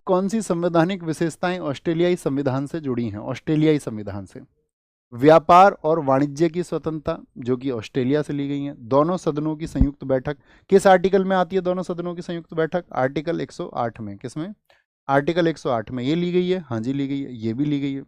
कौन सी संवैधानिक विशेषताएं ऑस्ट्रेलियाई संविधान से जुड़ी हैं? ऑस्ट्रेलियाई संविधान से व्यापार और वाणिज्य की स्वतंत्रता, जो कि ऑस्ट्रेलिया से ली गई है। दोनों सदनों की संयुक्त बैठक, किस आर्टिकल में आती है दोनों सदनों की संयुक्त बैठक? आर्टिकल 108 में। किसमें? आर्टिकल 108 में। ये ली गई है, हाँ जी ली गई है, ये भी ली गई है।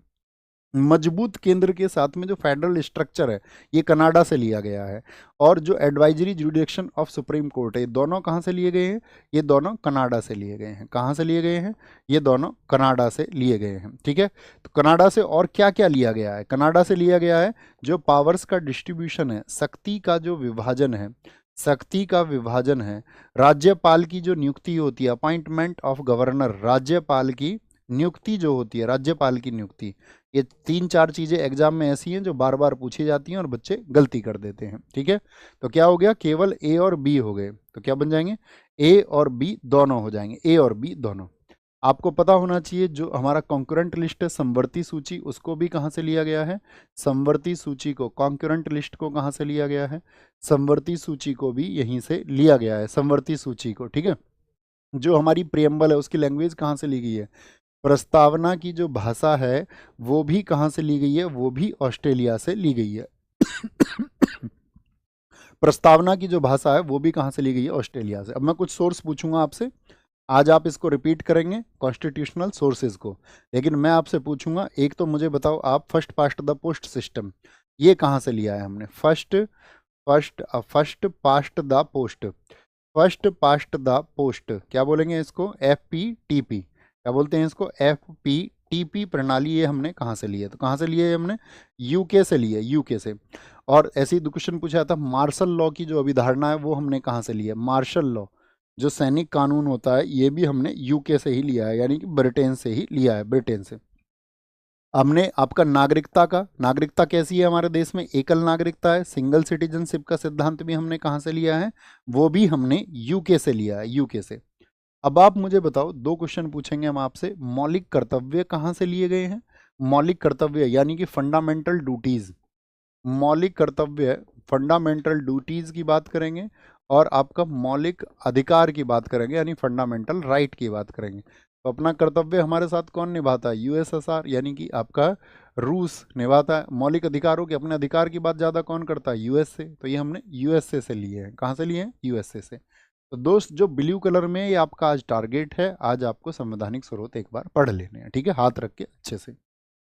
मजबूत केंद्र के साथ में जो फेडरल स्ट्रक्चर है, ये कनाडा से लिया गया है। और जो एडवाइजरी जुडिक्शन ऑफ सुप्रीम कोर्ट है, ये दोनों कहाँ से लिए गए हैं? ये दोनों कनाडा से लिए गए हैं। कहाँ से लिए गए हैं? ये दोनों कनाडा से लिए गए हैं। ठीक है, तो कनाडा से और क्या क्या लिया गया है? कनाडा से लिया गया है जो पावर्स का डिस्ट्रीब्यूशन है, शक्ति का जो विभाजन है, शक्ति का विभाजन है। राज्यपाल की जो नियुक्ति होती है, अपॉइंटमेंट ऑफ गवर्नर, राज्यपाल की नियुक्ति जो होती है, राज्यपाल की नियुक्ति, ये 3-4 चीज़ें एग्जाम में ऐसी हैं जो बार बार पूछी जाती हैं और बच्चे गलती कर देते हैं। ठीक है, तो क्या हो गया? केवल ए और बी हो गए, तो क्या बन जाएंगे? ए और बी दोनों हो जाएंगे, ए और बी दोनों। आपको पता होना चाहिए जो हमारा कॉन्करेंट लिस्ट है, समवर्ती सूची, उसको भी कहाँ से लिया गया है? समवर्ती सूची को, कॉन्करेंट लिस्ट को कहाँ से लिया गया है? समवर्ती सूची को भी यहीं से लिया गया है, समवर्ती सूची को। ठीक है, जो हमारी प्रियम्बल है उसकी लैंग्वेज कहाँ से ली गई है? प्रस्तावना की जो भाषा है वो भी कहाँ से ली गई है? वो भी ऑस्ट्रेलिया से ली गई है। प्रस्तावना की जो भाषा है वो भी कहाँ से ली गई है? ऑस्ट्रेलिया से। अब मैं कुछ सोर्स पूछूंगा आपसे, आज आप इसको रिपीट करेंगे कॉन्स्टिट्यूशनल सोर्सेज को, लेकिन मैं आपसे पूछूंगा, एक तो मुझे बताओ आप, first past the post system, ये कहाँ से लिया है हमने? First past the post, first past the post, क्या बोलेंगे इसको? FPTP। क्या बोलते हैं इसको? FPTP प्रणाली। ये हमने कहाँ से ली है? तो कहाँ से लिए? हमने यूके से लिए, यूके से। और ऐसे ही क्वेश्चन पूछा था, मार्शल लॉ की जो अवधारणा है वो हमने कहाँ से ली है? मार्शल लॉ, जो सैनिक कानून होता है, ये भी हमने यूके से ही लिया है, यानी कि ब्रिटेन से ही लिया है, ब्रिटेन से। हमने आपका नागरिकता का, नागरिकता कैसी है हमारे देश में? एकल नागरिकता है, सिंगल सिटीजनशिप का सिद्धांत भी हमने कहाँ से लिया है? वो भी हमने यूके से लिया है, यूके से। अब आप मुझे बताओ, 2 क्वेश्चन पूछेंगे हम आपसे, मौलिक कर्तव्य कहाँ से लिए गए हैं? मौलिक कर्तव्य यानी कि फंडामेंटल ड्यूटीज, मौलिक कर्तव्य, फंडामेंटल ड्यूटीज की बात करेंगे, और आपका मौलिक अधिकार की बात करेंगे, यानी फंडामेंटल राइट की बात करेंगे। तो अपना कर्तव्य हमारे साथ कौन निभाता है? USSR, यानी कि आपका रूस निभाता है। मौलिक अधिकारों के, अपने अधिकार की बात ज़्यादा कौन करता है? US से। तो ये हमने USA से लिए हैं। कहाँ से लिए हैं? USA से। तो दोस्त, जो ब्लू कलर में ये आपका आज टारगेट है, आज आपको संवैधानिक स्रोत एक बार पढ़ लेने हैं। ठीक है, हाथ रख के अच्छे से।